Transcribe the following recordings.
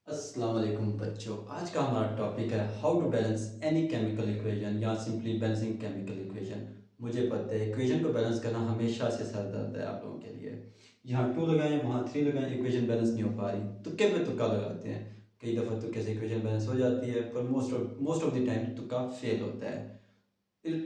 अस्सलाम वालेकुम बच्चों। आज का हमारा टॉपिक है how to balance any chemical equation या सिंपली बैलेंसिंग केमिकल इक्वेशन। मुझे पता है इक्वेशन को बैलेंस करना हमेशा से सर दर्द है आप लोगों के लिए। यहाँ 2 लगाएं वहाँ 3 लगाएं, इक्वेशन बैलेंस नहीं हो पा रही। तुक्के पे तुक्का लगाते हैं, कई दफ़ा तुक्के से इक्वेशन बैलेंस हो जाती है, पर मोस्ट ऑफ द टाइम तुक्का फेल होता है।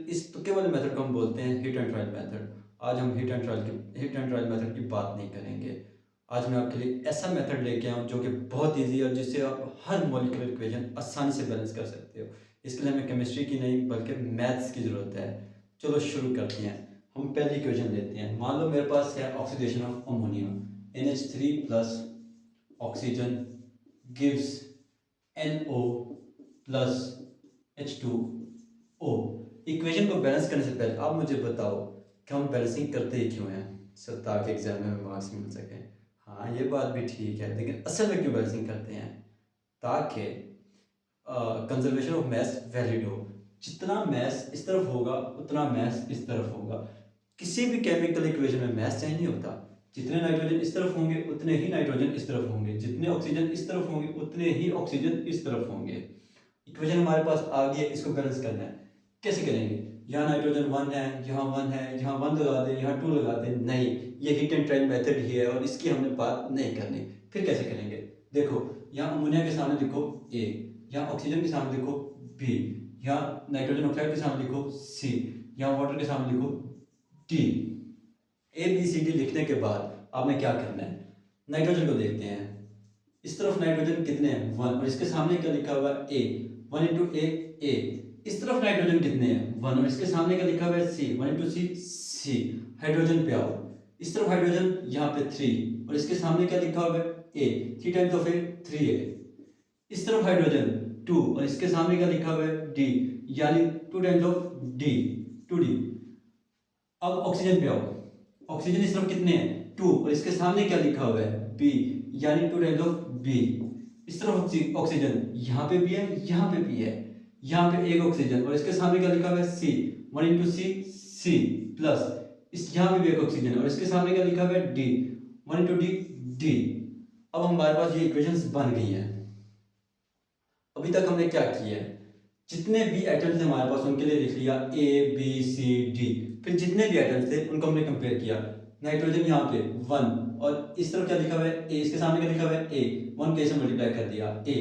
इस तुक्के वाले मेथड को हम बोलते हैं हिट एंड ट्रायल मेथड। आज हम हिट एंड ट्रायल मेथड की बात नहीं करेंगे। आज मैं आपके लिए ऐसा मेथड लेके आया हूँ जो कि बहुत इजी है और जिससे आप हर मॉलिक्यूलर इक्वेशन आसानी से बैलेंस कर सकते हो। इसके लिए हमें केमिस्ट्री की नहीं बल्कि मैथ्स की ज़रूरत है। चलो शुरू करते हैं। हम पहली इक्वेशन लेते हैं। मान लो मेरे पास है oxidation of ammonia, NH3 plus oxygen gives NO plus H2O। Equation को बैलेंस करने से पहले आप मुझे बताओ कि हम बैलेंसिंग करते ही क्यों हैं? सर ताकि एग्जाम में मार्क्स मिल सकें। हाँ, ये बात भी ठीक है, लेकिन असल में क्यों बैलेंसिंग करते हैं? ताकि कंजर्वेशन ऑफ मैस वैलिड हो। जितना मैस इस तरफ होगा उतना मैस इस तरफ होगा। किसी भी केमिकल इक्वेशन में मैस चेंज नहीं होता। जितने नाइट्रोजन इस तरफ होंगे उतने ही नाइट्रोजन इस तरफ होंगे, जितने ऑक्सीजन इस तरफ होंगे उतने ही ऑक्सीजन इस तरफ होंगे। इक्वेशन हमारे पास आ गई है, इसको बैलेंस करना है। कैसे करेंगे? यहाँ नाइट्रोजन 1 है, यहाँ 1 है, यहाँ 1 लगा दें, यहाँ 2 लगा दें? नहीं, ये हिट एंड ट्रायल मेथड ही है और इसकी हमने बात नहीं करनी। फिर कैसे करेंगे? देखो, यहाँ अमोनिया के सामने लिखो A, यहाँ ऑक्सीजन के सामने लिखो B, यहाँ नाइट्रोजन ऑक्साइड के सामने लिखो C, यहाँ वाटर के सामने लिखो D। ABCD लिखने के बाद आपने क्या करना है? नाइट्रोजन को देखते हैं। इस तरफ नाइट्रोजन कितने हैं? 1, और इसके सामने क्या लिखा हुआ है? A, 1 into A। इस तरफ नाइट्रोजन कितने हैं? 1, और इसके सामने क्या लिखा हुआ है? C, 1 into C। हाइड्रोजन पे आओ। इस तरफ हाइड्रोजन यहाँ पे 3, और इसके सामने क्या लिखा हुआ है? A, 3 times of A 3A। इस तरफ हाइड्रोजन 2, और इसके सामने क्या लिखा हुआ है? D, यानी 2 टाइम्स ऑफ D, 2D। अब ऑक्सीजन पे आओ। ऑक्सीजन इस तरफ कितने हैं? 2, और इसके सामने क्या लिखा हुआ है? B, यानी 2 टाइम्स ऑफ B। इस तरफ ऑक्सीजन यहाँ पे भी है, यहाँ पे भी है। यहाँ पे एक ऑक्सीजन, और इसके सामने क्या लिखा हुआ है? C, 1 इंटू C प्लस इस यहाँ पे भी एक ऑक्सीजन, और इसके सामने क्या लिखा हुआ है? D, 1 into D। अब हमारे पास ये इक्वेशंस बन गई हैं। अभी तक हमने क्या किया है? जितने भी एटम्स थे हमारे पास उनके लिए लिख लिया A B C D। फिर जितने भी एटम्स थे उनको हमने कंपेयर किया। नाइट्रोजन यहाँ पे 1, और इस तरफ क्या लिखा हुआ है? A, इसके सामने क्या लिखा हुआ है? A, 1 को A से मल्टीप्लाई कर दिया A।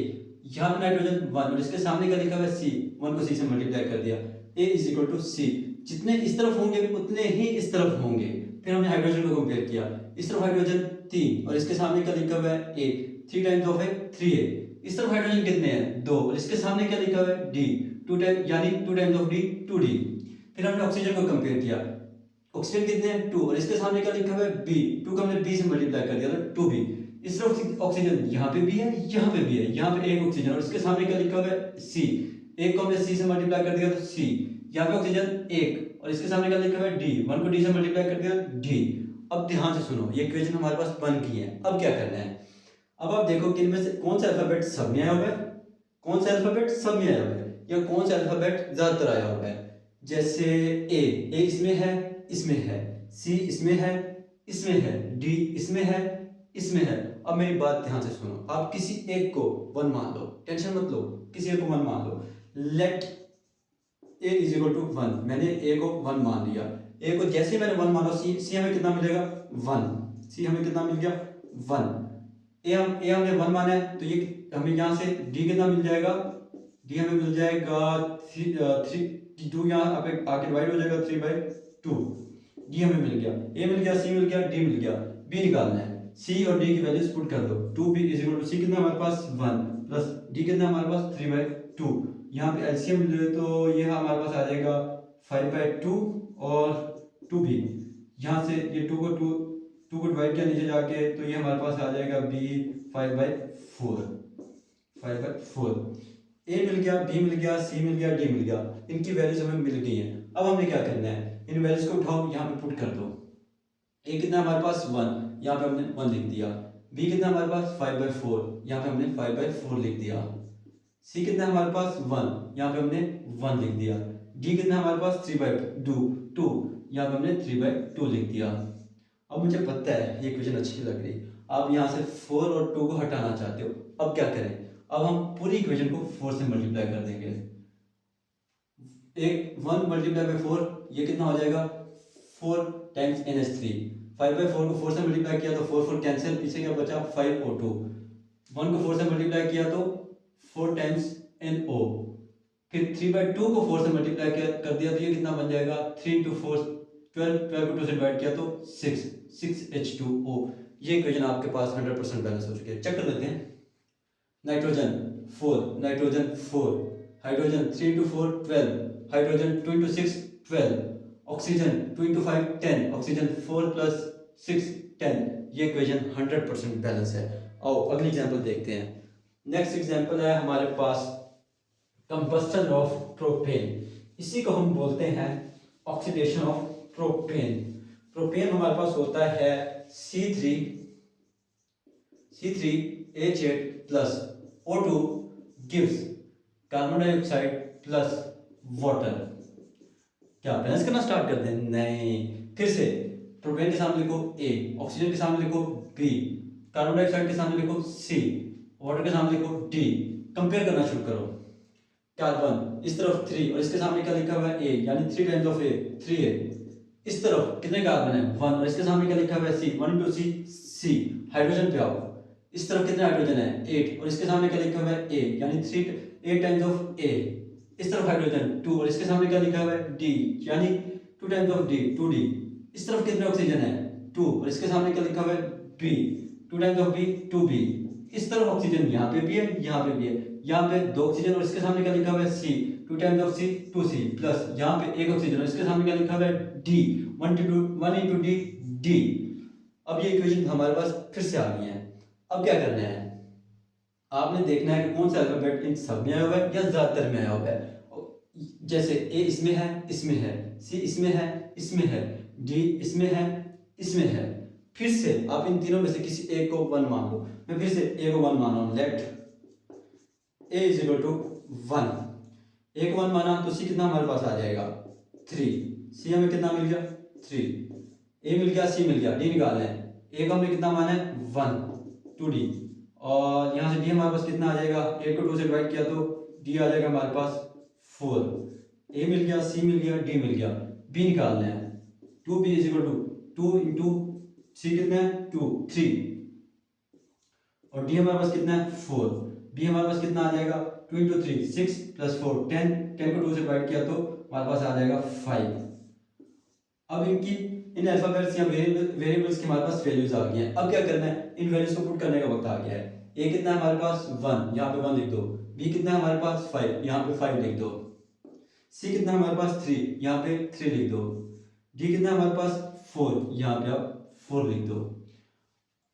यहाँ पे नाइट्रोजन 1, और इसके सामने क्या लिखा हुआ है? C, 1 को C से मल्टीप्लाई कर दिया। A is equal to C। जितने इस तरफ होंगे उतने ही इस तरफ होंगे। फिर हमने हाइड्रोजन को कंपेयर किया। इस तरफ हाइड्रोजन 3, और इसके सामने क्या लिखा हुआ है? A, 3 टाइम्स ऑफ है 3A। इस तरफ हाइड्रोजन कितने हैं? 2, और इसके सामने क्या लिखा हुआ है? D, 2 टाइम यानी 2 टाइम्स ऑफ D 2D। फिर हमने ऑक्सीजन को कंपेयर किया। ऑक्सीजन कितने हैं? 2, और इसके सामने क्या लिखा हुआ है? B, 2 को हमने B से मल्टीप्लाई कर दिया तो 2B। इस तरफ ऑक्सीजन यहाँ पे भी है, यहाँ पे भी है। यहाँ पे एक ऑक्सीजन, और इसके सामने क्या लिखा हुआ है? C, एक को हमने C से मल्टीप्लाई कर दिया तो C। यहाँ पे ऑक्सीजन 1, और इसके सामने क्या लिखा हुआ है? D, 1 को D से मल्टीप्लाई कर दिया D। अब ध्यान से सुनो, ये इक्वेशन हमारे पास बन गई है। अब क्या करना है? अब आप देखो कि इनमें से कौन सा अल्फाबेट सब में आया हुआ है, कौन सा अल्फाबेट सब में आया हुआ है, या कौन सा अल्फाबेट ज्यादातर आया हुआ है। जैसे ए इसमें है, इसमें है, सी इसमें है, इसमें है, डी इसमें है, इसमें है। अब मेरी बात ध्यान से सुनो, आप किसी एक को 1 मान लो, टेंशन मत लो, किसी एक को 1 मान लो। Let A is equal to 1। मैंने ए को 1 मान लिया। ए को जैसे मैंने 1 माना, सी हमें कितना मिलेगा? 1। सी हमें कितना मिल गया? 1। ए हमने 1 माना है तो ये हमें यहाँ से डी कितना मिल जाएगा? डी हमें मिल जाएगा 2, यहाँ आके डिवाइड हो जाएगा 3/2। डी हमें मिल गया, ए मिल गया, सी मिल गया, डी मिल गया। बी निकालना है। सी और डी की वैल्यूज पुट कर दो। 2b इज इक्वल टू सी कितना हमारे पास? 1 प्लस डी कितना हमारे पास? 3/2। यहाँ पे एलसीएम ले तो ये हमारे पास आ जाएगा 5/2 और 2b। यहाँ से ये 2 को डिवाइड किया नीचे जाके तो ये हमारे पास आ जाएगा b 5/4। ए मिल गया, बी मिल गया, सी मिल गया, डी मिल गया। इनकी वैल्यूज हमें मिल गई हैं। अब हमने क्या करना है? इन वैल्यूज को उठाओ, यहाँ पे पुट कर दो। ए कितना हमारे पास? 1, यहाँ पे हमने 1 लिख दिया। बी कितना हमारे पास? 5/4, यहाँ पे हमने 5/4 लिख दिया। सी कितना हमारे पास? 1, यहाँ पे हमने 1 लिख दिया। डी कितना हमारे पास? 3/2, यहाँ पे हमने 3/2 लिख दिया। अब मुझे पता है ये इक्वेशन अच्छी लग रही। आप यहाँ से 4 और 2 को हटाना चाहते हो। अब क्या करें, अब हम पूरी इक्वेशन को 4 से मल्टीप्लाई कर देंगे। एक 1 मल्टीप्लाई बाई 4 ये कितना हो जाएगा 4 टाइम्स NH3। 5/4 को 4 से मल्टीप्लाई किया तो 4 4 कैंसिल, पीछे क्या बचा 5O2। 1 को 4 से मल्टीप्लाई किया तो 4 टाइम्स NO। फिर 3/2 को 4 से मल्टीप्लाई कर दिया तो ये कितना बन जाएगा 3 इंटू 4 12, 12 को 2 से डिवाइड किया तो 6H2O। ये इक्वेशन आपके पास 100% बैलेंस हो चुकी है। चेक कर लेते हैं। Nitrogen 4, nitrogen 4, hydrogen 3 into 4 12, hydrogen 2 into 6 12, oxygen 2 into 5 10, oxygen 4 plus 6 10। ये इक्वेशन 100% बैलेंस है। आओ अगली एग्जांपल देखते हैं। नेक्स्ट एग्जांपल है हमारे पास कंबस्टन ऑफ प्रोपेन। इसी को हम बोलते हैं ऑक्सीडेशन ऑफ प्रोपेन। प्रोपेन हमारे पास होता है C3H8 plus O2 gives carbon dioxide plus water. क्या बैलेंस करना स्टार्ट कर दें? नहीं, फिर से प्रोपेन के सामने लिखो A, ऑक्सीजन के सामने लिखो B, कार्बन डाइऑक्साइड के सामने लिखो C, वाटर के सामने लिखो D। कंपेयर करना शुरू करो। कार्बन इस तरफ 3 और इसके सामने क्या लिखा हुआ है A, यानी 3 टाइम्स ऑफ A 3A। इस तरफ कितने कार्बन है 1 और इसके सामने क्या लिखा हुआ है C, 1 इंटू C। हाइड्रोजन पे आओ, इस तरफ कितने हाइड्रोजन है 8 और इसके सामने क्या लिखा हुआ है A, यानी 8 टाइम्स ऑफ A। इस तरफ हाइड्रोजन 2 और इसके सामने क्या लिखा हुआ है D, यानी 2 टाइम्स ऑफ D 2D। इस तरफ कितने ऑक्सीजन है 2 और इसके सामने क्या लिखा हुआ है B, 2 times of B 2B। इस तरफ ऑक्सीजन यहाँ पे भी है, यहाँ पे भी है, यहाँ पे 2 ऑक्सीजन और इसके सामने क्या लिखा हुआ है C, 2 times of C 2C, plus यहाँ पे 1 ऑक्सीजन और इसके सामने क्या लिखा हुआ है D, 1 इंटू D D। अब ये इक्वेशन हमारे पास फिर से आ गई है। अब क्या करना है, आपने देखना है कि कौन सा अल्फाबेट इन सब में आया हुआ है या ज्यादातर में आया हुआ है। जैसे A इसमें है, इसमें है, C इसमें है, इसमें है, D इसमें है, इसमें है। फिर से आप इन तीनों में से किसी एक को 1 मान लो। मैं फिर से A को 1 मान रहा हूं। Let A is equal to 1। A को 1 माना तो C कितना हमारे पास आ जाएगा 3। C हमें कितना मिल गया 3। A मिल गया, C मिल गया, D निकालना है। A को हमने कितना माना है 1 2D, और यहाँ से D हमारे पास कितना आ जाएगा 8 को 2 से डिवाइड किया तो D आ जाएगा हमारे पास 4। A मिल गया, C मिल गया, D मिल गया, B निकालना है। 2B is equal to 2 into C कितना है 2 3, और D हमारे पास कितना है 4। B हमारे पास कितना आ जाएगा 2 इंटू 3 6 प्लस 4 10, 10 को 2 से डिवाइड किया तो हमारे पास आ जाएगा 5। अब इन अल्फाबेट्स या वेरिएबल्स की हमारे पास वैल्यूज आ गई हैं। अब क्या करना है, इन वैल्यूज को पुट करने का वक्त आ गया है। A कितना है हमारे पास 1, यहाँ पे 1 लिख दो। B कितना है हमारे पास 5, यहाँ पे 5 लिख दो। C कितना है हमारे पास 3, यहाँ पे 3 लिख दो। D कितना है हमारे पास 4, यहाँ पे आप 4 लिख दो।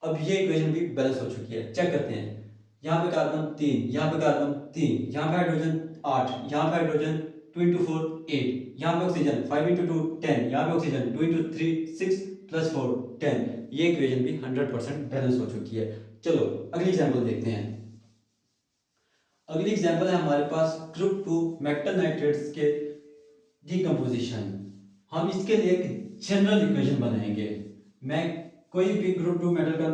अब ये इक्वेशन भी बैलेंस हो चुकी है। चेक करते हैं। यहाँ पे कार्बन 3, यहाँ पे कार्बन 3, यहाँ पे हाइड्रोजन 8, यहाँ पे हाइड्रोजन 2 इंटू 4 8, यहाँ पे ऑक्सीजन 5 इंटू 2 10, यहाँ पे ऑक्सीजन 2 इंटू 3 6 प्लस 4 10। ये इक्वेशन भी 100% बैलेंस हो चुकी है। चलो अगली एग्जांपल देखते हैं। अगली एग्जांपल है हमारे पास ग्रुप 2 मेटल नाइट्रेट्स के डीकंपोजिशन। हम इसके लिए एक जनरल इक्वेशन बनाएंगे। मैं कोई भी ग्रुप 2 मेटल का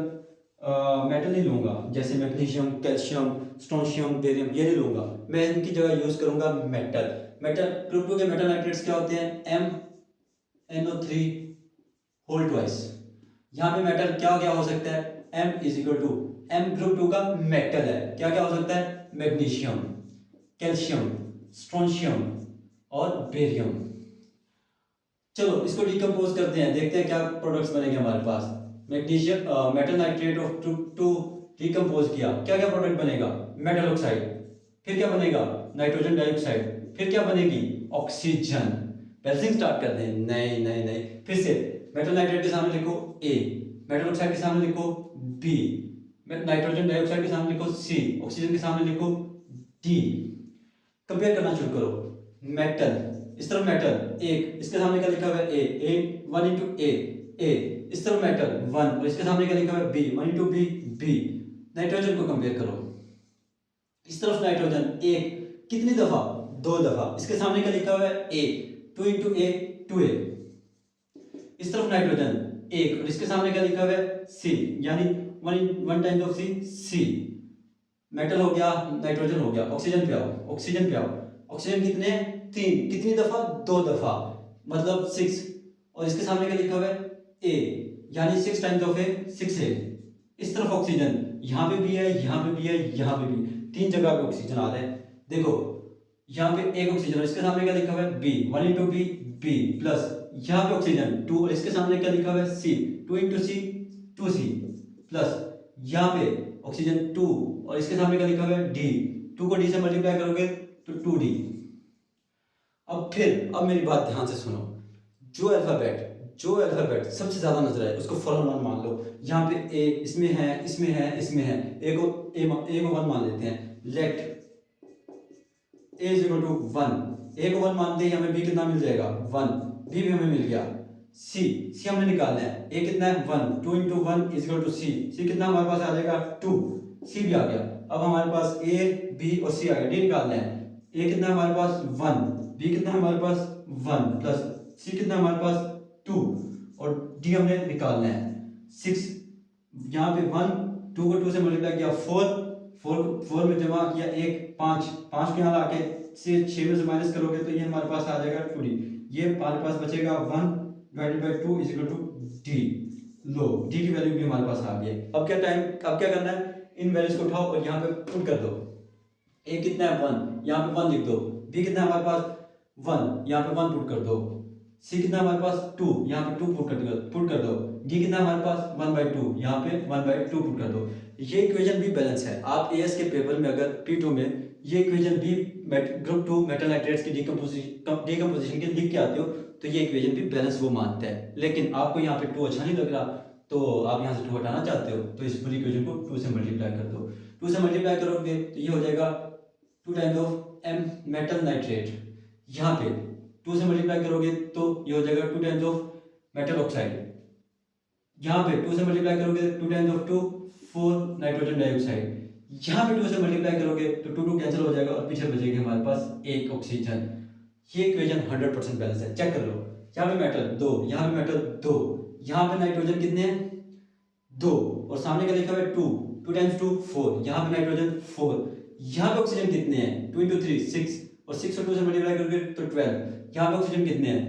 मेटल नहीं लूंगा, जैसे मैग्नीशियम, कैल्शियम, स्ट्रोंशियम, बेरियम, ये नहीं लूंगा। मैं इनकी जगह यूज करूंगा मेटल। ग्रुप 2 के मेटल नाइट्रेट्स क्या होते हैं MnO3 होल ट्वाइस। यहाँ पे मेटल क्या क्या हो सकता है M is equal to M group 2 का मेटल है, क्या क्या हो सकता है मैग्नीशियम, कैल्शियम, स्ट्रोंशियम और बेरियम। चलो इसको डिकम्पोज करते हैं, देखते हैं क्या प्रोडक्ट्स बनेंगे हमारे पास। Magnesium metal nitrate of group 2 decompose किया, क्या क्या प्रोडक्ट बनेगा मेटल ऑक्साइड, फिर क्या बनेगा नाइट्रोजन डाइऑक्साइड, फिर क्या बनेगी ऑक्सीजन। बैलेंसिंग स्टार्ट कर दें। नहीं नहीं नहीं, फिर से मेटल नाइट्रेट के सामने लिखो A, मेटल ऑक्साइड के सामने लिखो B, नाइट्रोजन डाइऑक्साइड के सामने लिखो C, ऑक्सीजन के सामने लिखो D। कंपेयर करना शुरू करो। मेटल इस तरफ मेटल 1, इसके सामने क्या लिखा हुआ है A 1 इंटू A। इस तरफ मेटल 1 और इसके सामने क्या लिखा हुआ है B 1 इंटू B। नाइट्रोजन को कंपेयर करो। इस तरफ नाइट्रोजन 1 कितनी दफा 2 दफा, इसके सामने क्या लिखा हुआ है A 2 इंटू A 2A। इस तरफ नाइट्रोजन 1 और इसके सामने क्या लिखा हुआ है C, यानी one times of C. Metal हो गया, नाइट्रोजन हो गया, ऑक्सीजन पे आओ, ऑक्सीजन पे आओ। ऑक्सीजन कितने हैं? 3। कितनी दफा? 2 दफा, मतलब 6। और इसके सामने क्या लिखा हुआ है? ए, यानी 6 टाइम्स ऑफ ए 6 है। इस तरफ ऑक्सीजन यहाँ पे भी है, यहाँ पे भी है, यहाँ पे भी, 3 जगह पे ऑक्सीजन आ रहा है। देखो यहाँ पे एक ऑक्सीजन और इसके सामने क्या लिखा हुआ है? B, 1 into B, B plus यहाँ पे ऑक्सीजन 2 और इसके सामने क्या लिखा हुआ है? सी, 2 इंटू सी, 2C प्लस यहाँ पे ऑक्सीजन 2 और इसके सामने क्या लिखा हुआ है? डी। 2 को डी से मल्टीप्लाई करोगे तो 2D। अब मेरी बात ध्यान से सुनो। जो अल्फाबेट सबसे ज्यादा नजर आए उसको फॉरन वन मान लो। यहाँ पे ए, इसमें है, इसमें है, इसमें है, ए को 1 मान लेते हैं। Let A is equal to 1, A को 1 मानते ही हमें बी कितना मिल जाएगा? 1, बी भी हमें मिल गया। सी हमने निकालना है, ए कितना है? 1, 2 इंटू 1 इज इक्वल टू सी कितना हमारे पास आ जाएगा? 2, सी भी आ गया। अब हमारे पास ए, बी और सी आ गया, डी निकालना है। ए कितना है हमारे पास? 1, बी कितना है हमारे पास? 1 प्लस सी कितना है हमारे पास? 2 और डी हमने निकालना है 6। यहाँ पे 1, 2 को 2 से मल्टीप्लाई किया 4 में जमा किया 1, 5 को यहाँ लाके 6 में से माइनस करोगे तो ये हमारे पास आ जाएगा 2D। ये हमारे पास बचेगा 1 divided by 2 is equal to D. लो, डी की वैल्यू भी हमारे पास आ गई है। अब क्या करना है? इन वैल्यूज को उठाओ और यहाँ पे पुट कर दो। ए कितना है? 1, यहाँ पे 1 लिख दो। बी कितना है हमारे पास? 1, यहाँ पे 1 पुट कर दो। सी कितना है हमारे पास? 2, यहाँ पे 2 पुट कर दो। डी कितना है हमारे पास? 1/2, यहाँ पे 1/2 पुट कर दो। ये इक्वेशन भी बैलेंस है। आप एएस के पेपर में अगर P2 में ये इक्वेशन भी ग्रुप 2 मेटल नाइट्रेट्स की डिकम्पोजिशन के लिख के आते हो तो ये इक्वेशन भी बैलेंस वो मानता है। लेकिन आपको यहाँ पे 2 अच्छा नहीं लग रहा तो आप यहाँ से 2 हटाना चाहते हो तो इस पूरी इक्वेशन को 2 से मल्टीप्लाई कर दो। 2 से मल्टीप्लाई करोगे तो ये हो जाएगा 2 times of M metal nitrate. यहाँ पे 2 से मल्टीप्लाई करोगे तो ये हो जाएगा 2 टाइम्स ऑफ मेटल ऑक्साइड। यहाँ पे 2 से मल्टीप्लाई करोगे 2 टाइम्स ऑफ 2 4 नाइट्रोजन डाइऑक्साइड। यहाँ पे 2 से मल्टीप्लाई करोगे तो 2 कैंसिल हो जाएगा और पीछे बचेगी हमारे पास 1 ऑक्सीजन। ये इक्वेशन 100% बैलेंस है। चेक कर लो, यहाँ पे मेटल 2, यहाँ पे मेटल 2, यहाँ पे नाइट्रोजन कितने हैं? 2 और सामने का लिखा हुआ है 2, 2 टाइम्स 2 4, यहाँ पे नाइट्रोजन 4, यहाँ पे ऑक्सीजन कितने हैं? 2 इंटू 3 6 और 6 और 2 से मल्टीप्लाई करोगे तो 12। यहाँ पे ऑक्सीजन कितने हैं?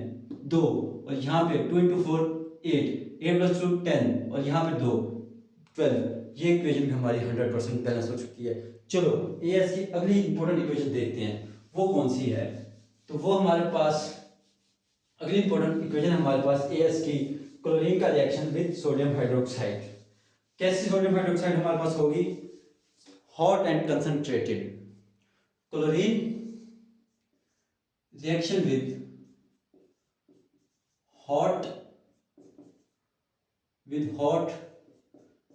2 और यहाँ पे 2 इंटू 4 8 प्लस 2 10 और यहाँ पे 2 12। ये इक्वेशन भी हमारी 100% बैलेंस हो चुकी है। चलो एएस की अगली इंपॉर्टेंट इक्वेशन देखते हैं, वो कौन सी है? तो वो हमारे पास अगली इंपॉर्टेंट इक्वेशन हमारे पास एएस की क्लोरीन का रिएक्शन विद सोडियम हाइड्रोक्साइड। कैसी सोडियम हाइड्रोक्साइड हमारे पास होगी? Hot and concentrated chlorine reaction with hot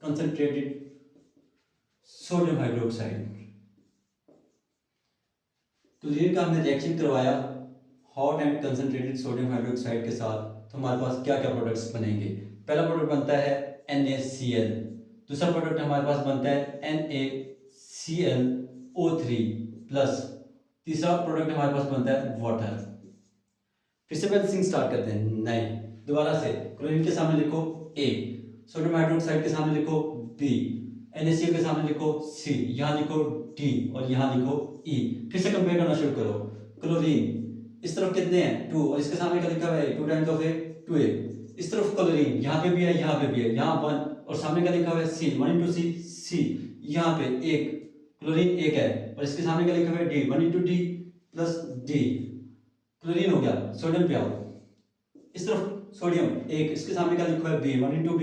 concentrated sodium hydroxide. Chlorine का हमने रिएक्शन करवाया hot and concentrated sodium hydroxide के साथ तो हमारे पास क्या क्या प्रोडक्ट्स बनेंगे? पहला प्रोडक्ट बनता है NaCl, दूसरा प्रोडक्ट हमारे पास बनता है NaClO3 प्लस तीसरा प्रोडक्ट हमारे पास बनता है वाटर। फिर से बैलेंसिंग स्टार्ट करते हैं। नहीं, दोबारा से क्लोरीन के सामने लिखो A, सोडियम हाइड्रोक्साइड के सामने लिखो B, NaCl के सामने लिखो C, यहाँ लिखो D और यहाँ लिखो E। फिर से कंपेयर करना शुरू करो। क्लोरीन इस तरफ कितने हैं? 2 और इसके सामने क्या लिखा हुआ है? 2 टाइम्स ऑफ A 2A। इस तरफ क्लोरीन यहाँ पे भी है, यहाँ पे भी है, यहाँ 1 और सामने क्या लिखा हुआ है? C, 1 into C। यहाँ पे एक क्लोरीन 1 है और इसके सामने क्या लिखा हुआ है? D, 1 into D plus D। Chlorine हो गया। सोडियम पे आओ, इस तरफ सोडियम 1, इसके सामने क्या लिखा है? B, 1 into B।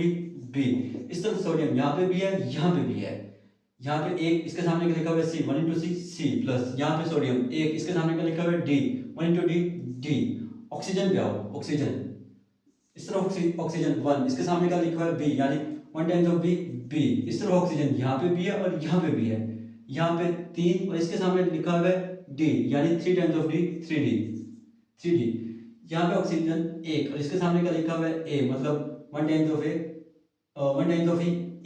इस तरफ सोडियम यहाँ पे भी है, यहाँ पे भी है, यहाँ पे 1, इसके सामने क्या लिखा हुआ है? C, 1 इंटू C प्लस यहाँ पे सोडियम 1, इसके सामने क्या लिखा हुआ है? D, 1 into D। ऑक्सीजन पे आओ, ऑक्सीजन इस तरफ ऑक्सीजन 1, इसके सामने क्या लिखा है? B, यानी 1 टाइम्स ऑफ B। इस तरफ ऑक्सीजन यहाँ पे भी है और यहाँ पे भी है, यहाँ पे 3 और इसके सामने लिखा हुआ है D, यानी 3 टाइम्स ऑफ D 3D। यहाँ पे ऑक्सीजन 1 और इसके सामने क्या लिखा हुआ है? A, मतलब 1 टाइम्स ऑफ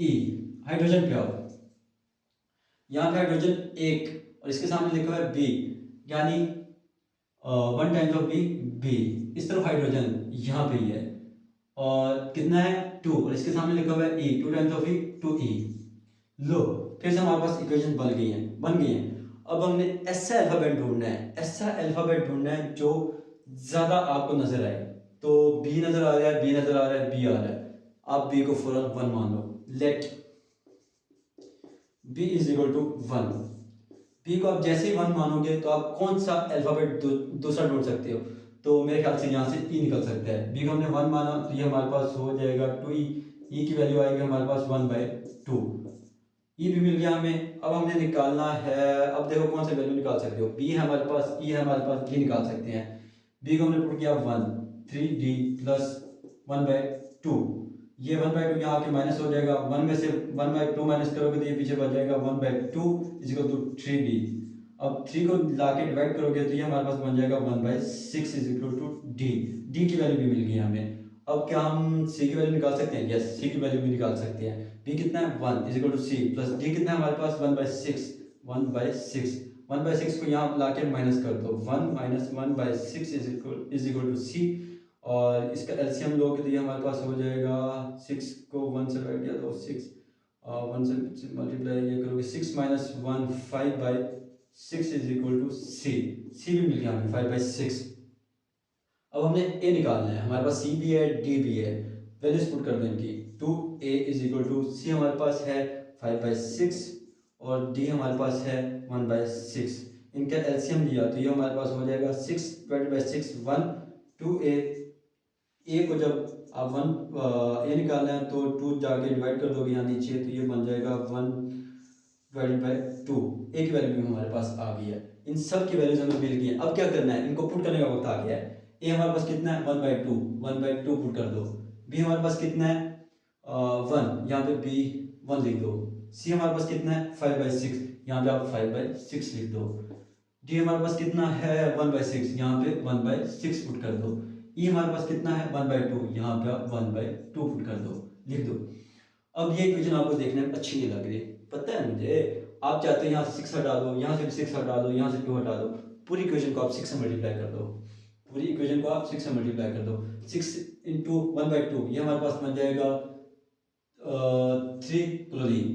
E। हाइड्रोजन पे आओ, यहाँ पे हाइड्रोजन 1 और इसके सामने लिखा हुआ है B, यानी 1 टाइम्स ऑफ B। इस तरफ हाइड्रोजन यहाँ पे ही है और कितना है? 2 और इसके सामने लिखा हुआ है E, 2 टाइम्स ऑफ 2e। लो, फिर से हमारे पास इक्वेशन बन गई हैं। अब हमने ऐसा अल्फ़ाबेट ढूंढना है जो ज़्यादा आपको नज़र आए। तो बी नज़र आ रहा है, बी नज़र आ रहा है, बी आ रहा है। आप बी को फौरन 1 मान लो। Let b is equal to 1। B को आप जैसे ही 1 मानोगे तो आप कौन सा अल्फ़ाबेट दूसरा ढूंढ सकते हो? तो मेरे ख्याल से यहाँ से ई निकल सकता है। बी को हमने 1 माना तो ये हमारे पास हो जाएगा 2e। ई की वैल्यू आएगी हमारे पास 1/2। ई भी मिल गया हमें। अब हमने निकालना है, अब देखो कौन सा वैल्यू निकाल सकते हो। बी है हमारे पास, ई है हमारे पास, बी निकाल सकते हैं। बी को हमने पुट किया 1, 3d प्लस 1/2। ये 1/2 यहाँ के माइनस हो जाएगा। 1 में से 1/2 माइनस करोगे तो ये पीछे बच जाएगा 1/2 इज इक्वल टू 3d। अब 3 को लाके डिवाइड करोगे तो ये हमारे पास बन जाएगा 1/6 is equal to d। d की वैल्यू भी मिल गई हमें। अब क्या हम c की वैल्यू निकाल सकते हैं? यस, c की वैल्यू भी निकाल सकते हैं। b कितना है? 1 is equal to c plus d कितना है हमारे पास? 1/6। 1/6 को यहाँ लाके माइनस कर दो। 1 minus 1/6 is equal to c। और इसका एलसीएम लोगे तो ये हमारे पास हो जाएगा 6 को 1 से डिवाइड किया तो 6 और 1 से मल्टीप्लाई ये करोगे 6 माइनस 1 5/6 इज इक्वल टू सी। सी भी मिल गया हमें 5/6। अब हमने ए निकालना है। हमारे पास सी भी है, डी भी है। वैल्यूज पुट कर दें इनकी। 2a इज इक्वल टू सी हमारे पास है 5/6 और डी हमारे पास है 1/6। इनका एलसीएम लिया तो ये हमारे पास हो जाएगा 6 20/6 1। 2a ए को जब आप 1 ए निकालना है तो 2 जाके डिवाइड कर दोगे यहाँ नीचे तो ये बन जाएगा 1/2। ए की वैल्यू भी हमारे पास आ गई है। इन सब की वैल्यूज हमें मिल गई है। अब क्या करना है? इनको पुट करने का वक्त आ गया है। ए हमारे पास कितना है? 1/2 पुट कर दो। बी हमारे पास कितना है? 1, यहाँ पे बी 1 लिख दो। सी हमारे पास कितना है? 5/6, यहाँ पे आप 5/6 लिख दो। डी हमारे पास कितना है? 1/6, यहाँ पे 1/6 पुट कर दो। ई हमारे पास कितना है? 1/2, यहाँ पे आप 1/2 पुट कर दो, लिख दो। अब ये इक्वेशन आपको देखने में अच्छी नहीं लग रही, पता है मुझे। आप चाहते हो यहाँ से 6 हटा दो, यहाँ से भी 6 हटा दो, यहाँ से 2 हटा दो। पूरी इक्वेशन को आप 6 से मल्टीप्लाई कर दो। पूरी इक्वेशन को आप 6 से मल्टीप्लाई कर दो। 6 इंटू 1/2 ये हमारे पास बन जाएगा 3 क्लोरीन।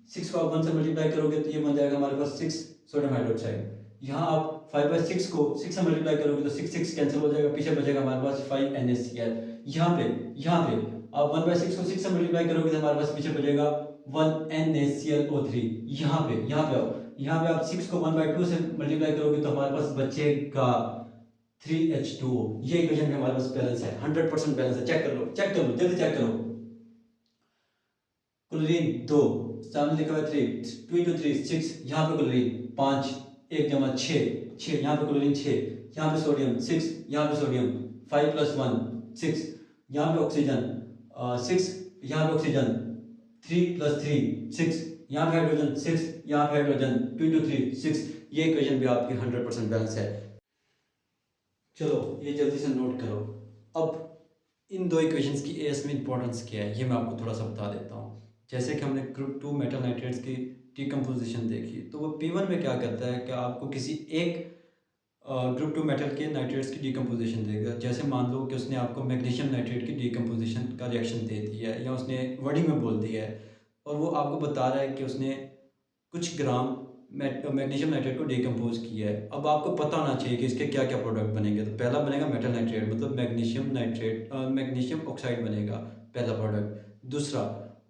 6 को आप 1 से मल्टीप्लाई करोगे तो ये बन जाएगा हमारे पास 6 सोडियम हाइड्रोक्साइड। यहाँ आप 5/6 को 6 से मल्टीप्लाई करोगे तो 6 कैंसिल हो जाएगा, पीछे बचेगा हमारे पास 5NaCl। यहाँ पे आप 1/6 को 6 से मल्टीप्लाई करोगे तो हमारे पास पीछे बचेगा 1NaClO3। यहाँ पे आओ। यहाँ पे आप 6 को 1/2 से मल्टीप्लाई करोगे तो हमारे पास बचेगा 3H2O। ये इक्वेशन में हमारे पास बैलेंस है, 100% बैलेंस है। चेक कर लो, जल्दी चेक करो। क्लोरीन 2, सामने लिखा हुआ 3, 2 into 3 6, यहाँ पे क्लोरीन 5, 1 जमा 6, यहाँ पे क्लोरीन 6, यहाँ पे सोडियम 6, यहाँ पे सोडियम 5 + 1 6, यहाँ पे ऑक्सीजन 6, यहाँ पे ऑक्सीजन 3 + 3 6, यहाँ पे हाइड्रोजन 6, यहाँ पे हाइड्रोजन 2 into 3 6। ये इक्वेशन भी आपकी 100% बैलेंस है। चलो ये जल्दी से नोट करो। अब इन दो इक्वेशंस की एएस में इंपॉर्टेंस क्या है ये मैं आपको थोड़ा सा बता देता हूँ। जैसे कि हमने ग्रुप 2 मेटल नाइट्रेट्स की डिकम्पोजिशन देखी, तो वो P1 में क्या करता है कि आपको किसी एक ग्रुप 2 मेटल के नाइट्रेट्स की डिकम्पोजिशन देगा। जैसे मान लो कि उसने आपको मैग्नीशियम नाइट्रेट की डिकम्पोजिशन का रिएक्शन दे दिया है या उसने वर्डिंग में बोल दिया है और वो आपको बता रहा है कि उसने कुछ ग्राम मैग्नीशियम नाइट्रेट को डिकम्पोज किया है। अब आपको पता होना चाहिए कि इसके क्या क्या प्रोडक्ट बनेंगे। तो पहला बनेगा मेटल नाइट्रेट, मतलब मैग्नीशियम ऑक्साइड बनेगा पहला प्रोडक्ट। दूसरा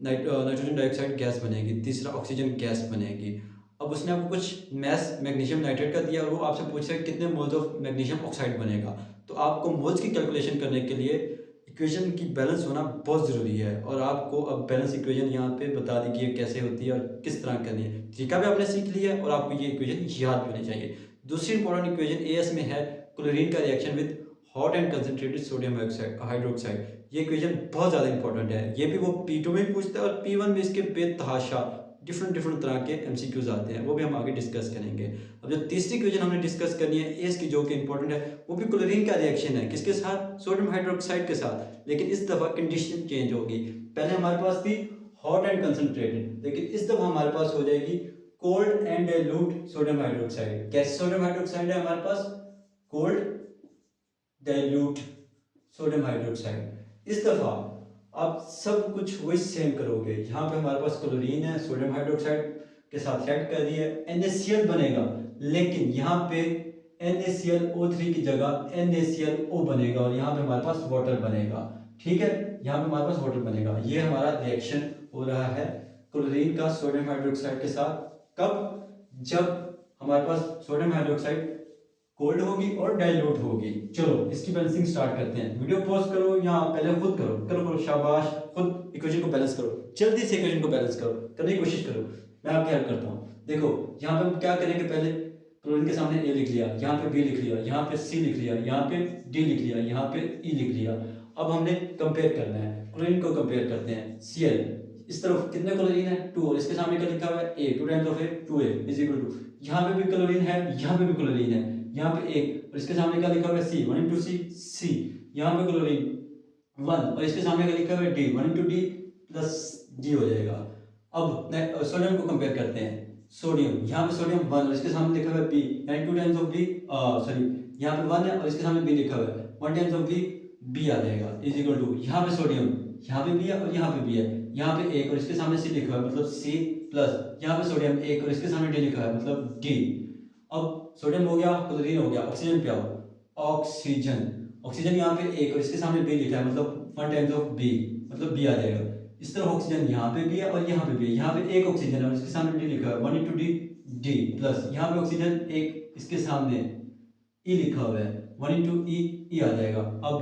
नाइट्रोजन डाइऑक्साइड गैस बनेगी। तीसरा ऑक्सीजन गैस बनेगी। अब उसने आपको कुछ मैस मैग्नीशियम नाइट्रेट का दिया और वो आपसे पूछ रहा है कितने मोल्स ऑफ मैग्नीशियम ऑक्साइड बनेगा। तो आपको मोल्स की कैलकुलेशन करने के लिए इक्वेशन की बैलेंस होना बहुत ज़रूरी है। और आपको अब बैलेंस इक्वेशन यहाँ पे बता दी कि ये कैसे होती है और किस तरह करनी है। तरीका भी आपने सीख लिया और आपको ये इक्वेशन याद भी होनी चाहिए। दूसरी इंपॉर्टेंट इक्वेशन एएस में है क्लोरीन का reaction with hot and concentrated sodium hydroxide. ये इक्वेशन बहुत ज़्यादा इंपॉर्टेंट है। ये भी वो P2 में भी पूछता है और P1 में इसके बेतहाशा डिफरेंट तरह के MCQs आते हैं, वो भी हम आगे डिस्कस करेंगे। अब जो तीसरी इक्वेशन हमने डिस्कस करनी है एस की, जो कि इंपॉर्टेंट है, वो भी क्लोरीन का रिएक्शन है। किसके साथ? सोडियम हाइड्रोक्साइड के साथ। लेकिन इस दफ़ा कंडीशन चेंज होगी। पहले हमारे पास थी हॉट एंड कंसनट्रेटेड, लेकिन इस दफ़ा हमारे पास हो जाएगी cold and dilute sodium hydroxide. कैसे सोडियम हाइड्रोक्साइड है हमारे पास? Cold dilute sodium hydroxide. इस दफ़ा आप सब कुछ वही सेम करोगे। यहाँ पे हमारे पास क्लोरीन है, सोडियम हाइड्रोक्साइड के साथ रिएक्ट कर दिया, NaCl बनेगा, लेकिन यहाँ पे NaClO3 की जगह NaClO बनेगा और यहाँ पे हमारे पास वाटर बनेगा। ठीक है, यहाँ पे हमारे पास वाटर बनेगा। ये हमारा रिएक्शन हो रहा है क्लोरीन का सोडियम हाइड्रोक्साइड के साथ। कब? जब हमारे पास सोडियम हाइड्रोक्साइड कोल्ड होगी और डाइल्यूट होगी। चलो इसकी बैलेंसिंग स्टार्ट करते हैं। वीडियो पॉज करो या पहले खुद करो, करो करो, शाबाश, खुद इक्वेशन को बैलेंस करो, जल्दी से इक्वेशन को बैलेंस करो, करने की कोशिश करो, मैं आपकी हेल्प करता हूँ। देखो यहाँ पे हम क्या करेंगे, पहले क्लोरीन के सामने A लिख लिया, यहाँ पे B लिख लिया, यहाँ पे C लिख लिया, यहाँ पे D लिख लिया, यहाँ पे E लिख लिया। अब हमने कंपेयर करना है, क्लोरीन को कंपेयर करते हैं। Cl इस तरफ कितने क्लोरीन है? 2, और इसके सामने क्या लिखा हुआ है? A, 2 times of A 2A is equal to, यहाँ पे भी क्लोरीन है, यहाँ पे भी क्लोरीन है, यहाँ पे 1 और इसके सामने क्या लिखा हुआ है? C, 1 into C, यहाँ पे क्लोरीन 1 और इसके सामने क्या लिखा हुआ है? D, 1 into D plus D हो जाएगा। अब सोडियम को कंपेयर करते हैं। सोडियम, यहाँ पे सोडियम 1 और इसके सामने लिखा हुआ है B, यानी 2 टाइम्स ऑफ B, सॉरी यहाँ पे 1 है और इसके सामने B लिखा हुआ है, 1 टाइम्स ऑफ B आ जाएगा इज इक्वल टू, यहाँ पे सोडियम, यहाँ पे B है और यहाँ पे B है, यहाँ पे 1 और इसके सामने C लिखा हुआ है मतलब C प्लस, यहाँ पे सोडियम 1 और इसके सामने D लिखा है मतलब D। अब सोडियम हो गया, क्लोरीन हो गया, ऑक्सीजन पे आओ, ऑक्सीजन, ऑक्सीजन यहाँ पे 1 और इसके सामने B लिखा है मतलब 1 टाइम्स ऑफ B मतलब B आ जाएगा। इस तरह ऑक्सीजन यहाँ पे भी है और यहाँ पे भी है, यहाँ पे 1 ऑक्सीजन है और इसके सामने D लिखा है, 1 into D प्लस, यहाँ पे ऑक्सीजन 1, इसके सामने E लिखा हुआ है, 1 into E आ जाएगा। अब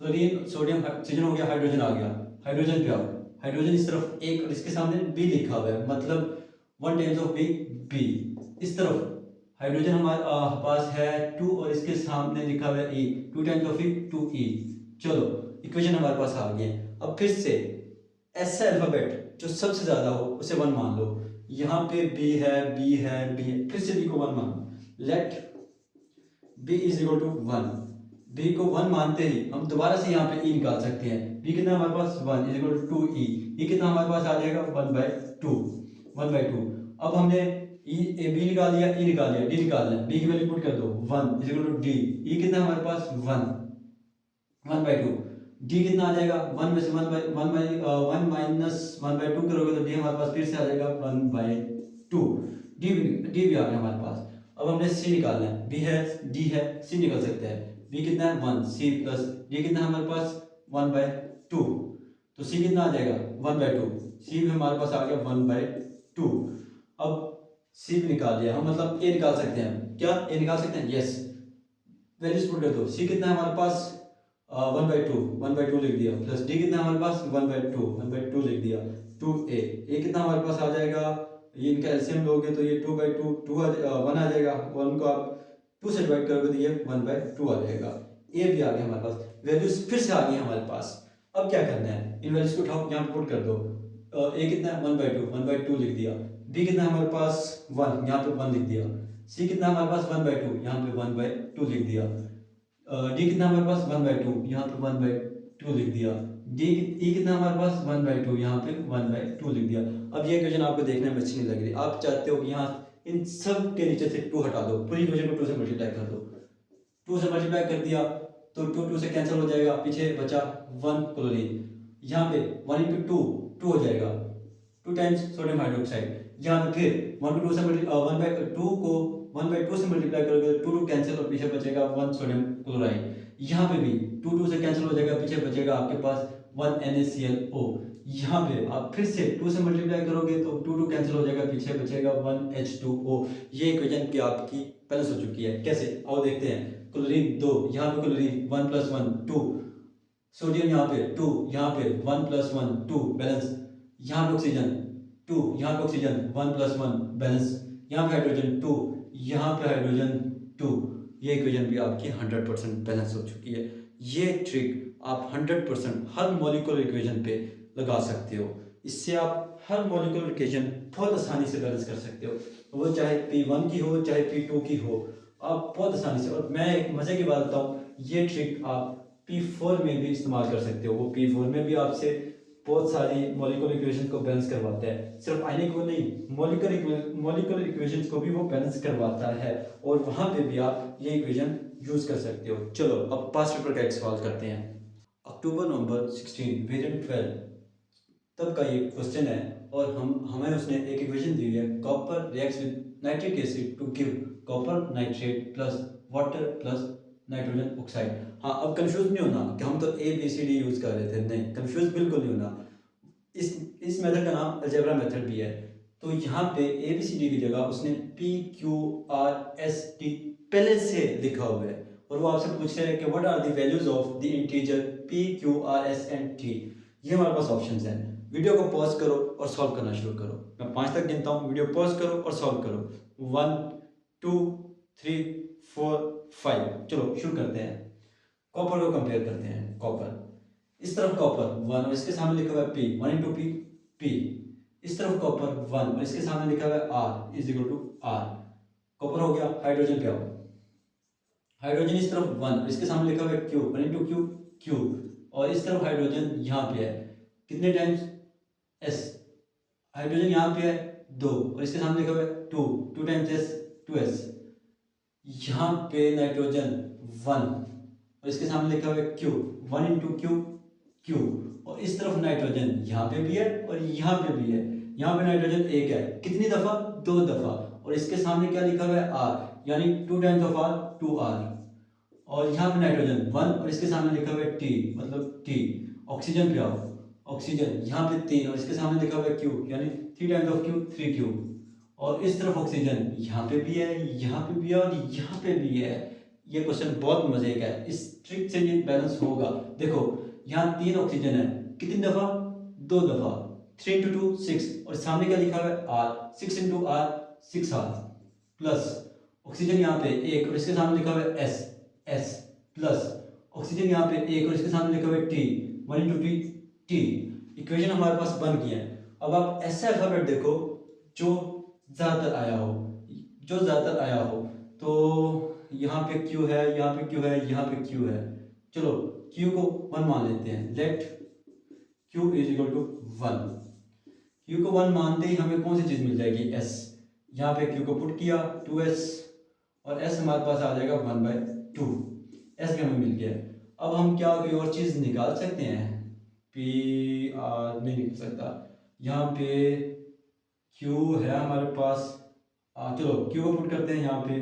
क्लोरीन सोडियम ऑक्सीजन हो गया, हाइड्रोजन आ गया, हाइड्रोजन पे आओ, हाइड्रोजन इस तरफ 1 और इसके सामने B लिखा हुआ है मतलब 1 टाइम्स ऑफ B। इस तरफ हाइड्रोजन हमारे पास है 2 और इसके सामने लिखा हुआ है E, 2 times of E 2E। चलो इक्वेशन हमारे पास आ गई है। अब फिर से ऐसा अल्फाबेट जो सबसे ज्यादा हो उसे 1 मान लो। यहाँ पे B है, B है, B है, फिर से B को 1 मान, let B is equal to 1। B को 1 मानते ही हम दोबारा से यहाँ पे E निकाल सकते हैं। B कितना हमारे पास 1 is equal to 2E, E कितना हमारे पास आ जाएगा 1/2। अब हमने B निकाल लिया, E निकाल लिया, D निकालना है, B की वैल्यू पुट कर दो 1 is equal to D, E कितना हमारे पास 1/2, D कितना आ जाएगा 1 में से 1 माइनस 1/2 करोगे तो D हमारे पास फिर से आ जाएगा 1/2, D भी आ गया हमारे पास। अब हमने C निकालना है, B है, D है, C निकल सकते हैं। B कितना है 1, C प्लस D कितना हमारे पास 1/2, तो C कितना आ जाएगा 1/2, C भी हमारे पास आ गया 1/2। अब C भी निकाल लिया हम, मतलब A निकाल सकते हैं, क्या A निकाल सकते हैं? यस, वैल्यूज पुट कर दो। C कितना है हमारे पास 1/2 लिख दिया, प्लस D कितना हमारे पास 1/2 लिख दिया, 2A, A कितना हमारे पास आ जाएगा, ये इनका एलसीएम लोगे तो ये 2/2 1 आ जाएगा, 1 को आप 2 से डिवाइड करोगे तो ये 1/2 आ जाएगा। A भी आ गया हमारे पास, वैल्यूज फिर से आ गई हमारे पास। अब क्या करना है, इन वैल्यूज को उठाओ, यहाँ पे पुट कर दो। A कितना है 1/2 लिख दिया, B कितना हमारे पास 1, यहाँ पे 1 लिख दिया, C कितना हमारे पास 1/2, यहाँ पे 1/2 लिख दिया, D कितना हमारे पास 1/2, यहाँ पे 1/2 लिख दिया, E कितना हमारे पास 1/2, यहाँ पे 1/2 लिख दिया। अब ये इक्वेशन आपको देखने में अच्छी नहीं लग रही, आप चाहते हो कि यहाँ इन सब के नीचे से 2 हटा दो, पूरी इक्वेशन को 2 से मल्टीप्लाई कर दो। 2 से मल्टीप्लाई कर दिया तो 2 से कैंसिल हो जाएगा, पीछे बचा 1 क्लोरीन, यहाँ पे 1 into 2 हो जाएगा, 2 टाइम्स सोडियम हाइड्रोक्साइड। यहाँ पे फिर 1/2 से 1/2 से मल्टीप्लाई करोगे तो 2 कैंसिल और पीछे बचेगा 1 सोडियम क्लोराइड। यहाँ पे भी 2 से कैंसिल हो जाएगा, पीछे बचेगा आपके पास 1 NaClO। यहाँ पे आप फिर से 2 से मल्टीप्लाई करोगे तो 2 कैंसिल हो जाएगा, पीछे बचेगा 1 H2O। ये इक्वेशन की आपकी बैलेंस हो चुकी है। कैसे, आओ देखते हैं। क्लोरीन 2, यहाँ पे क्लोरीन 1 + 1 2, सोडियम यहाँ पे 2, यहाँ पे 1 + 1 2 बैलेंस, यहाँ पे ऑक्सीजन 2, यहाँ पे ऑक्सीजन 1 + 1 बैलेंस, यहाँ पे हाइड्रोजन 2, यहाँ पे हाइड्रोजन 2। ये इक्वेशन भी आपकी 100% बैलेंस हो चुकी है। ये ट्रिक आप 100% हर मॉलिक्यूलर इक्वेशन पे लगा सकते हो। इससे आप हर मॉलिक्यूलर इक्वेशन बहुत आसानी से बैलेंस कर सकते हो, वो चाहे P1 की हो चाहे P2 की हो, आप बहुत आसानी से। और मैं एक मजे की बात बताऊँ, ये ट्रिक आप P4 में भी इस्तेमाल कर सकते हो। वो P4 में भी आपसे बहुत सारी मॉलिक्यूलर इक्वेशन को बैलेंस करवाता है, सिर्फ आयनिक को नहीं, मॉलिक्यूलर इक्वेशंस को भी वो बैलेंस करवाता है, और वहाँ पे भी आप ये इक्वेशन यूज कर सकते हो। चलो अब पास्ट पेपर का एक सवाल करते हैं। अ अक्टूबर नवंबर 16 वेरिएंट 12 तब का ये क्वेश्चन है और हमें उसने एक इक्वेशन दी हुई है, copper reacts with nitric acid to give copper nitrate plus water plus nitrogen oxide. हाँ, अब कंफ्यूज नहीं होना कि हम तो ABCD यूज कर रहे थे, नहीं कंफ्यूज बिल्कुल नहीं होना। इस मेथड का नाम अलजेब्रा मेथड भी है। तो यहाँ पे ABCD की जगह उसने PQRST पहले से लिखा हुआ है और वो आपसे पूछ रहे हैं कि what are the values of the integer PQRS&T। ये हमारे पास ऑप्शंस हैं। वीडियो को पॉज करो और सॉल्व करना शुरू करो। मैं 5 तक गिनता हूँ, वीडियो पॉज करो और सॉल्व करो। 1 2 3 4 5। चलो शुरू करते हैं। कॉपर को कंपेयर करते हैं। कॉपर इस तरफ कॉपर 1 और इसके सामने लिखा हुआ है P, 1 इंटू पी पी। इस तरफ कॉपर 1 और इसके सामने लिखा हुआ है R is equal to R। Copper हो गया। हाइड्रोजन पे आओ। हाइड्रोजन इस तरफ 1 और इसके सामने लिखा हुआ है Q, 1 इंटू क्यू क्यू। और इस तरफ हाइड्रोजन यहाँ पे है कितने टाइम्स S। हाइड्रोजन यहाँ पे है 2 और इसके सामने लिखा हुआ है 2, 2 टाइम्स S, 2S। यहाँ पे नाइट्रोजन 1 और इसके सामने लिखा हुआ है Q, 1 इंटू क्यू क्यू। और इस तरफ नाइट्रोजन यहाँ पे भी है और यहाँ पे भी है। यहाँ पे नाइट्रोजन एक है कितनी दफा, 2 दफा। और इसके सामने क्या लिखा हुआ है R, यानी 2 टाइम्स ऑफ R, 2R। और यहाँ पे नाइट्रोजन 1 और इसके सामने लिखा हुआ है T, मतलब T। ऑक्सीजन पे आओ। ऑक्सीजन यहाँ पे 3 और इसके सामने लिखा हुआ है Q, यानी 3 टाइम्स ऑफ Q, 3Q। और इस तरफ ऑक्सीजन यहाँ पे भी है, यहाँ पे भी है और यहाँ पे भी है। ये क्वेश्चन बहुत मजे का है, इस ट्रिक से ये बैलेंस होगा। देखो यहाँ 3 ऑक्सीजन है कितनी दफा, 2 दफा। 3 इंटू 2 6 और सामने क्या लिखा हुआ है R, 6 into R 6R plus oxygen यहाँ पे 1 और इसके सामने लिखा हुआ है S प्लस ऑक्सीजन यहाँ पे 1 और इसके सामने लिखा हुआ है T, 1 इंटू T। इक्वेशन हमारे पास बन गई है। अब आप ऐसा अल्फाबेट देखो जो ज़्यादातर आया हो। तो यहाँ पे Q है, यहाँ पे Q है, यहाँ पे Q है। चलो Q को 1 मान लेते हैं। Let Q is equal to 1। Q को 1 मानते ही हमें कौन सी चीज़ मिल जाएगी, S। यहाँ पे Q को पुट किया 2S और S हमारे पास आ जाएगा 1/2। S भी हमें मिल गया। अब हम क्या कोई और चीज़ निकाल सकते हैं, PR नहीं निकल सकता। यहाँ पे Q है हमारे पास। चलो Q को पुट करते हैं यहाँ पे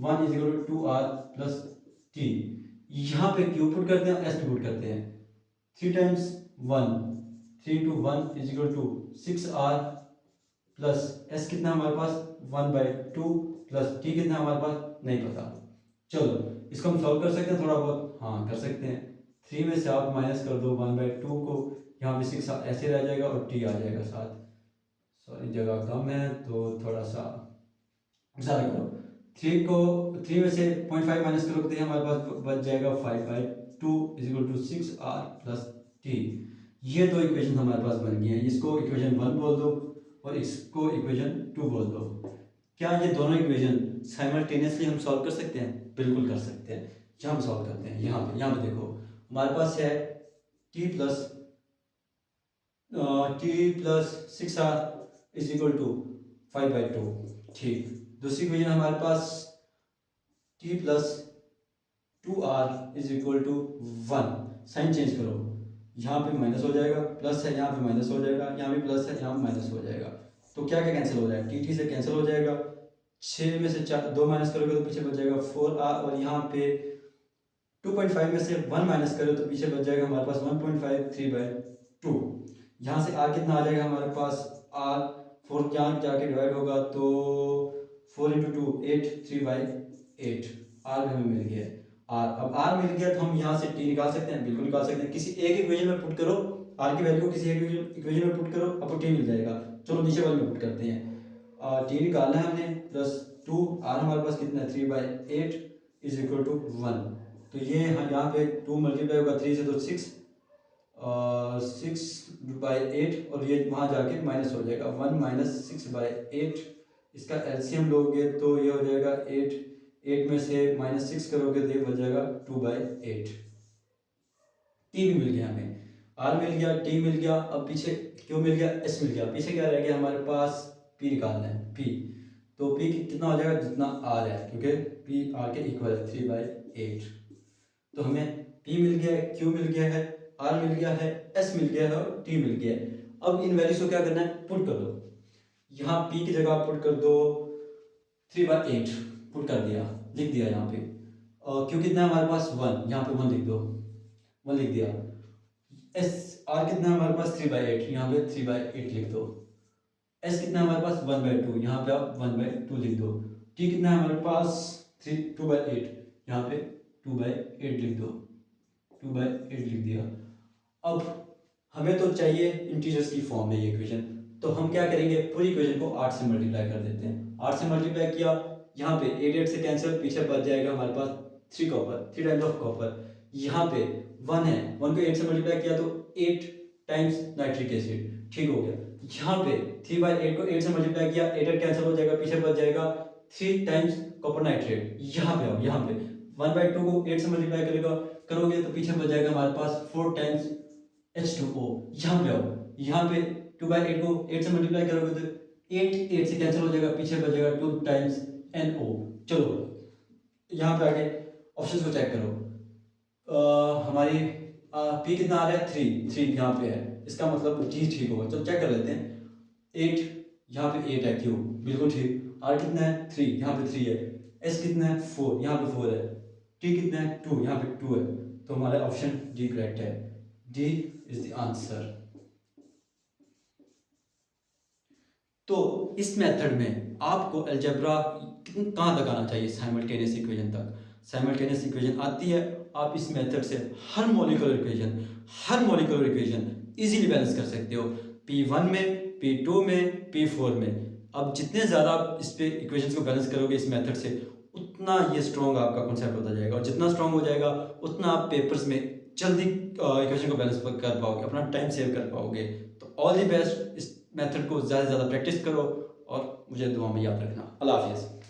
1 is equal to 2R plus T। यहाँ पे Q पुट करते हैं, S भी पुट करते हैं। 3 times 1, 3 to 1 is equal to 6R plus S कितना हमारे पास 1/2 प्लस T कितना हमारे पास नहीं पता। चलो इसको हम सॉल्व कर सकते हैं थोड़ा बहुत, हाँ कर सकते हैं। 3 में से आप माइनस कर दो 1/2 को, यहाँ पे 6 ऐसे रह जाएगा और T आ जाएगा साथ। सॉरी जगह कम है तो थोड़ा सा ज़्यादा करो। 3 में से 0.5 माइनस करोगे तो हमारे पास बच जाएगा 5/2 is equal to 6R plus T। ये दो इक्वेशन हमारे पास बन गई हैं। इसको इक्वेशन 1 बोल दो और इसको इक्वेशन 2 बोल दो। क्या ये दोनों इक्वेशन साइमल्टेनियसली हम सॉल्व कर सकते हैं? बिल्कुल कर सकते हैं। यहाँ हम सॉल्व करते हैं। यहाँ पे देखो हमारे पास है t plus 6R is equal to 5/2। ठीक, दूसरी इक्वेशन हमारे पास t plus 2R is equal to 1। Sign change करो, यहाँ पे माइनस हो जाएगा, प्लस है यहाँ पे माइनस हो जाएगा, यहाँ पे प्लस है यहाँ माइनस हो जाएगा। तो क्या क्या कैंसिल हो जाएगा, टी से कैंसिल हो जाएगा। 6 में से 2 माइनस करोगे तो पीछे बच जाएगा 4R और यहाँ पे 2.5 में से 1 माइनस करो तो पीछे बच जाएगा हमारे पास 1.5, 3/2। यहाँ से R कितना आ जाएगा हमारे पास, R 4 यहाँ जाके डिवाइड होगा तो 4 इंटू 2 8, 3/8। R भी हमें मिल गया है। अब R मिल गया तो हम यहाँ से T निकाल सकते हैं, बिल्कुल निकाल सकते हैं। किसी एक इक्वेशन में पुट करो R की वैल्यू, किसी एक इक्वेशन में पुट करो, आपको T मिल जाएगा। चलो नीचे वाले में पुट करते हैं। T निकालना है हमने प्लस 2, R हमारे पास कितना है 3/8 इज इक्वल टू 1। तो ये यहाँ पे 2 मल्टीप्लाई होगा 3 से तो 6 6/8 और ये वहाँ जाके माइनस हो जाएगा 1 माइनस 6/8। इसका एलसीएम लोगे तो ये हो जाएगा 8 में से -6 करोगे तो ये बच जाएगा 2/8। टी भी मिल गया हमें, आर मिल गया, टी मिल गया। अब पीछे क्यू मिल गया, एस मिल गया। पीछे क्या रह गया हमारे पास, पी निकालना है। पी तो पी कितना हो जाएगा, जितना आर है, क्योंकि पी आर के इक्वल है 3/8। तो हमें पी मिल गया है, क्यू मिल गया है, आर मिल गया है, एस मिल गया है और टी मिल गया है। अब इन वैल्यूज को क्या करना है, पुट कर दो। यहाँ पी की जगह पुट कर दो 3/8, पुट कर दिया, लिख दिया यहाँ पे। क्यों कितना है हमारे पास 1, यहाँ पे 1 लिख दो, 1 लिख दिया। एस आर कितना है हमारे पास 3/8, यहाँ पे 3/8 लिख दो। एस कितना है हमारे पास 1/2, यहाँ पे आप 1/2 लिख दो। टी कितना है हमारे पास 2/8, यहाँ पे 2/8 लिख दो, 2/8 लिख दिया। अब हमें तो चाहिए इंटीजर्स की फॉर्म में ये इक्वेशन, तो हम क्या करेंगे, पूरी इक्वेशन को 8 से मल्टीप्लाई कर देते हैं। 8 से मल्टीप्लाई किया, यहाँ पे 8 से कैंसिल, पीछे बच जाएगा हमारे पास 3 कॉपर, 3 टाइम्स ऑफ कॉपर। यहाँ पे 1 है, 1 को 8 से मल्टीप्लाई किया तो 8 टाइम्स नाइट्रिक एसिड, ठीक हो गया। यहाँ पे 3/8 को 8 से मल्टीप्लाई किया, 8 कैंसिल हो जाएगा, पीछे बच जाएगा 3 टाइम्स कॉपर नाइट्रेट। यहाँ पे आओ, यहाँ पे 1/2 को 8 से मल्टीप्लाई करोगे तो पीछे बच जाएगा हमारे पास 4 टाइम्स H2O। यहाँ पे आओ, यहाँ पे 2/8 को 8 से मल्टीप्लाई करोगे तो 8 से कैंसिल हो जाएगा, पीछे बच जाएगा 2 टाइम्स NO। चलो यहाँ पे आगे ऑप्शंस को चेक करो। हमारी P कितना आ रहा है, 3 यहाँ पे है, इसका मतलब D ठीक होगा। चलो चेक कर लेते हैं। 8 यहाँ पे 8 है, क्यों, बिल्कुल ठीक। R कितना है 3, यहाँ पे 3 है। S कितना है 4, यहाँ पे 4 है। T कितना है 2, यहाँ पे 2 है। तो हमारा ऑप्शन D करेक्ट है, D इज द आंसर। तो इस मेथड में आपको अलजेब्रा कहाँ तक आना चाहिए, साइमल्टेनियस इक्वेशन तक। साइमल्टेनियस इक्वेशन आती है, आप इस मेथड से हर मॉलिक्यूलर इक्वेशन इजीली बैलेंस कर सकते हो, P1 में, P2 में, P4 में। अब जितने ज़्यादा आप इस पे इक्वेशंस को बैलेंस करोगे इस मेथड से, उतना ये स्ट्रॉन्ग आपका कॉन्सेप्ट होता जाएगा, और जितना स्ट्रॉन्ग हो जाएगा उतना आप पेपर्स में जल्दी इक्वेशन को बैलेंस कर पाओगे, अपना टाइम सेव कर पाओगे। तो ऑल दी बेस्ट, इस मेथड को ज़्यादा से ज़्यादा प्रैक्टिस करो और मुझे दुआ में याद रखना। अल्लाह हाफिज़।